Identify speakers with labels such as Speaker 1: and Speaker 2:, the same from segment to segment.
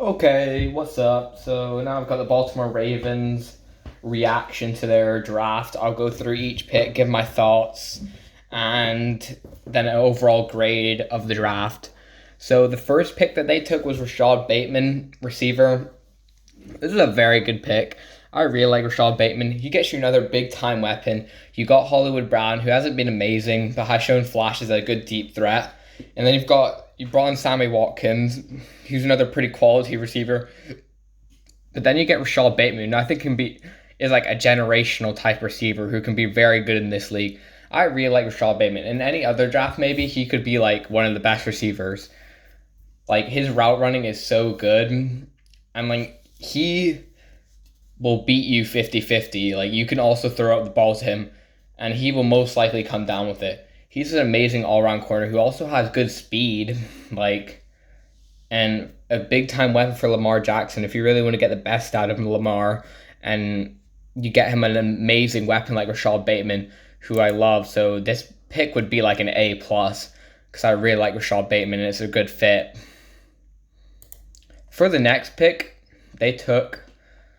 Speaker 1: Okay, what's up? So now I've got the Baltimore Ravens reaction to their draft. I'll go through each pick, give my thoughts, and then an overall grade of the draft. So the first pick that they took was Rashad Bateman, receiver. This is a very good pick. I really like Rashad Bateman. He gets you another big time weapon. You got Hollywood Brown, who hasn't been amazing, but has shown flashes at a good deep threat. And then you brought in Sammy Watkins, who's another pretty quality receiver. But then you get Rashad Bateman, who I think is like a generational type receiver who can be very good in this league. I really like Rashad Bateman. In any other draft, maybe he could be like one of the best receivers. Like his route running is so good. And like he will beat you 50-50. Like you can also throw out the ball to him and he will most likely come down with it. He's an amazing all-around corner who also has good speed, like, and a big-time weapon for Lamar Jackson. If you really want to get the best out of Lamar, and you get him an amazing weapon like Rashad Bateman, who I love. So this pick would be like an A plus because I really like Rashad Bateman and it's a good fit. For the next pick, they took.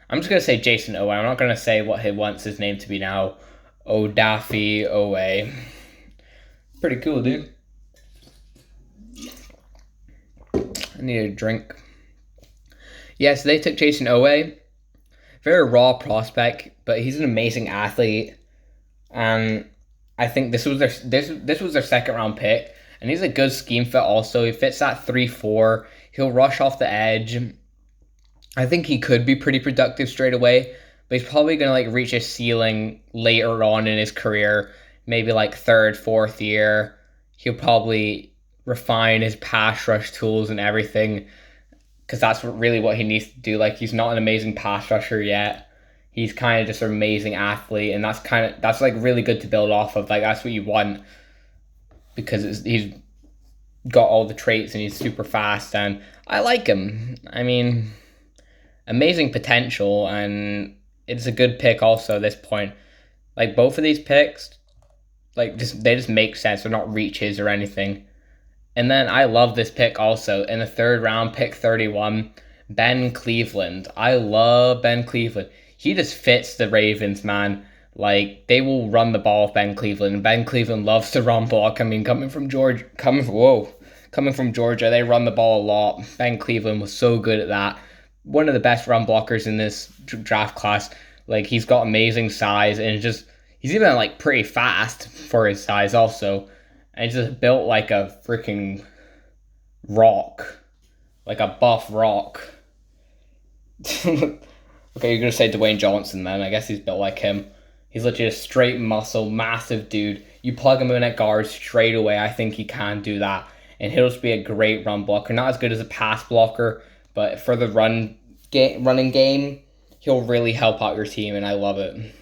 Speaker 1: I'm just gonna say Jason Owe. I'm not gonna say what he wants his name to be now. Odafe Owe. Pretty cool, dude. I need a drink. Yes, they took Jason Owe. Very raw prospect, but he's an amazing athlete. And I think this was their second round pick. And he's a good scheme fit also. He fits that 3-4. He'll rush off the edge. I think he could be pretty productive straight away, but he's probably gonna like reach his ceiling later on in his career, maybe like third, fourth year. He'll probably refine his pass rush tools and everything, because that's really what he needs to do. Like he's not an amazing pass rusher yet. He's kind of just an amazing athlete, and that's like really good to build off of. Like that's what you want because he's got all the traits and he's super fast, and I like him. I mean, amazing potential, and it's a good pick also at this point. Like both of these picks, like they just make sense. They're not reaches or anything. And then I love this pick also in the third round, pick 31, Ben Cleveland. I love Ben Cleveland. He just fits the Ravens, man. Like they will run the ball with Ben Cleveland. Ben Cleveland loves to run block. I mean, coming from Georgia, they run the ball a lot. Ben Cleveland was so good at that. One of the best run blockers in this draft class. Like he's got amazing size and he's even like pretty fast for his size also. And he's just built like a freaking rock. Like a buff rock. Okay, you're gonna say Dwayne Johnson then. I guess he's built like him. He's literally a straight muscle, massive dude. You plug him in at guard straight away. I think he can do that. And he'll just be a great run blocker. Not as good as a pass blocker, but for the running game, he'll really help out your team, and I love it.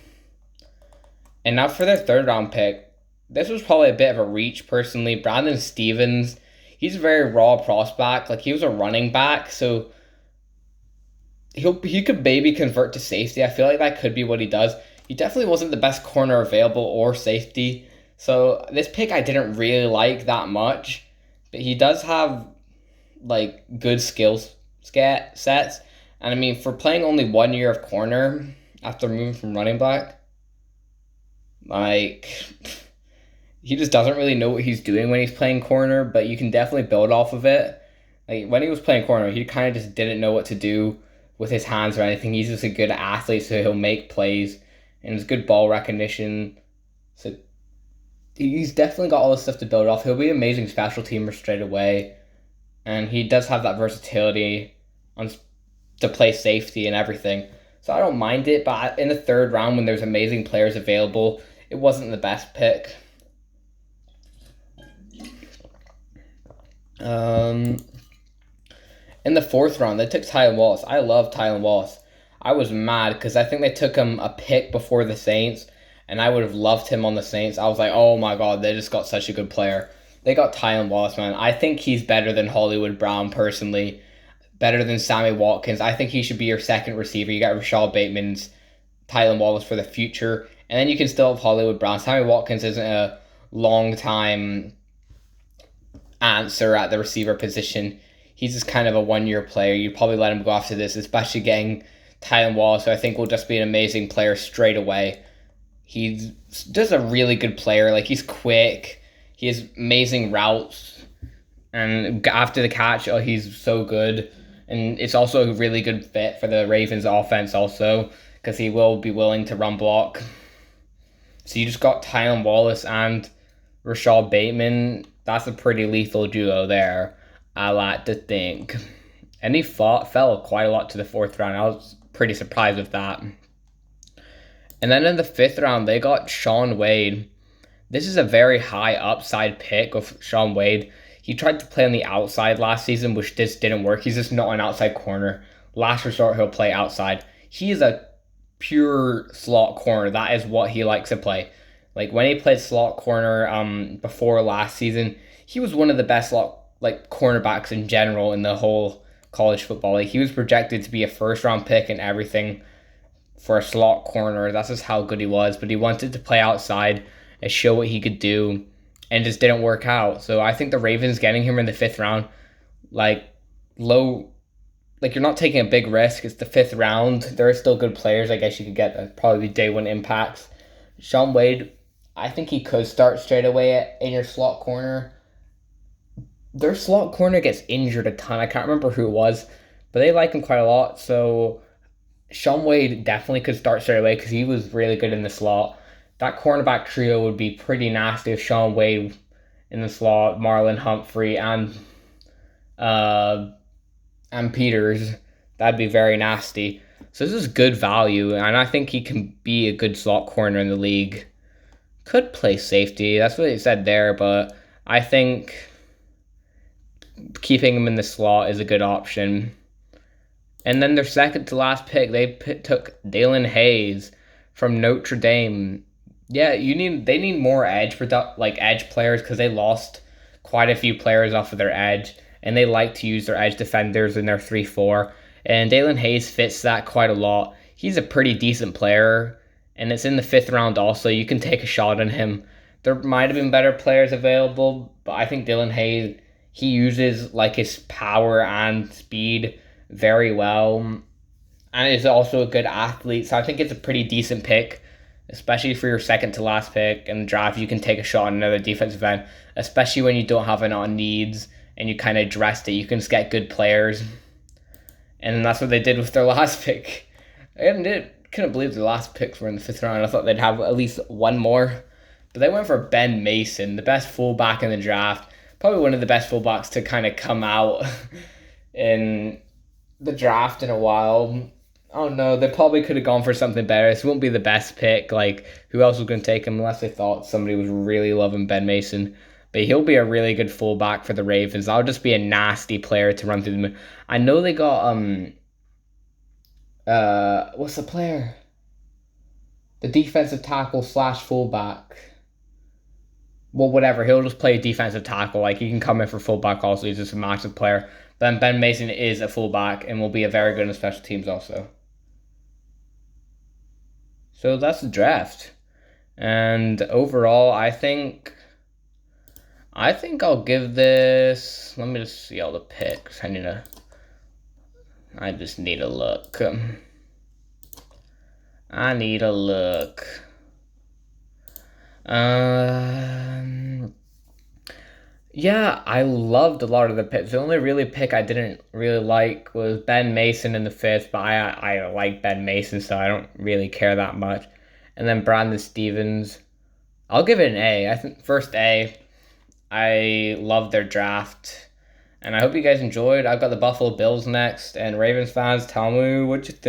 Speaker 1: And now for their third round pick, this was probably a bit of a reach personally. Brandon Stevens, he's a very raw prospect. Like he was a running back, so he could maybe convert to safety. I feel like that could be what he does. He definitely wasn't the best corner available or safety. So this pick I didn't really like that much, but he does have like good skills sets. And I mean, for playing only 1 year of corner after moving from running back, like he just doesn't really know what he's doing when he's playing corner, but you can definitely build off of it. Like when he was playing corner, he kind of just didn't know what to do with his hands or anything. He's just a good athlete, so he'll make plays and it's good ball recognition. So he's definitely got all this stuff to build off. He'll be an amazing special teamer straight away, and he does have that versatility to play safety and everything. So I don't mind it, but in the third round when there's amazing players available, it wasn't the best pick. In the fourth round, they took Tylan Wallace. I love Tylan Wallace. I was mad because I think they took him a pick before the Saints, and I would have loved him on the Saints. I was like, oh my god, they just got such a good player. They got Tylan Wallace, man. I think he's better than Hollywood Brown personally. Better than Sammy Watkins. I think he should be your second receiver. You got Rashad Bateman's Tylan Wallace for the future, and then you can still have Hollywood Brown. Sammy Watkins isn't a long time answer at the receiver position. he's just kind of a 1 year player. You probably let him go after this, especially getting Tylan Wallace, who I think will just be an amazing player straight away. He's just a really good player. Like, he's quick, he has amazing routes, and after the catch, oh, he's so good. And it's also a really good fit for the Ravens offense also, because he will be willing to run block. So you just got Tylan Wallace and Rashad Bateman. That's a pretty lethal duo there, I like to think. And he fell quite a lot to the 4th round. I was pretty surprised with that. And then in the 5th round, they got Shaun Wade. This is a very high upside pick of Shaun Wade. He tried to play on the outside last season, which just didn't work. He's just not an outside corner. Last resort, he'll play outside. He is a pure slot corner. That is what he likes to play. Like, when he played slot corner before last season, he was one of the best slot cornerbacks in general in the whole college football. Like, he was projected to be a 1st-round pick and everything for a slot corner. That's just how good he was. But he wanted to play outside and show what he could do, and just didn't work out. So I think the Ravens getting him in the 5th round, you're not taking a big risk. It's the 5th round. There are still good players. I guess you could get probably day 1 impacts. Shaun Wade, I think he could start straight away in your slot corner. Their slot corner gets injured a ton. I can't remember who it was, but they like him quite a lot. So Shaun Wade definitely could start straight away because he was really good in the slot. That cornerback trio would be pretty nasty if Shaun Wade in the slot, Marlon Humphrey, and Peters. That'd be very nasty. So this is good value, and I think he can be a good slot corner in the league. Could play safety. That's what he said there, but I think keeping him in the slot is a good option. And then their second to last pick, they took Dalen Hayes from Notre Dame. Yeah, they need more edge players because they lost quite a few players off of their edge, and they like to use their edge defenders in their 3-4. And Dalen Hayes fits that quite a lot. He's a pretty decent player, and it's in the 5th round also. You can take a shot on him. There might have been better players available, but I think Dalen Hayes, he uses his power and speed very well, and is also a good athlete. So I think it's a pretty decent pick, especially for your second to last pick in the draft. You can take a shot on another defensive end, especially when you don't have it on needs and you kind of addressed it. You can just get good players, and that's what they did with their last pick. I couldn't believe their last picks were in the 5th round. I thought they'd have at least one more, but they went for Ben Mason, the best fullback in the draft, probably one of the best fullbacks to kind of come out in the draft in a while. Oh no, they probably could have gone for something better. This won't be the best pick. Who else was going to take him unless they thought somebody was really loving Ben Mason? But he'll be a really good fullback for the Ravens. That'll just be a nasty player to run through them. I know they got what's the player? The defensive tackle / fullback. Well, whatever. He'll just play defensive tackle. He can come in for fullback also. He's just a massive player. But Ben Mason is a fullback and will be a very good in special teams also. So that's the draft. And overall, I think I'll give this. Let me just see all the picks. I just need a look. I need a look. Yeah, I loved a lot of the picks. The only really pick I didn't really like was Ben Mason in the 5th, but I like Ben Mason, so I don't really care that much. And then Brandon Stevens, I'll give it an A. I think first A. I love their draft, and I hope you guys enjoyed. I've got the Buffalo Bills next, and Ravens fans, tell me what you think.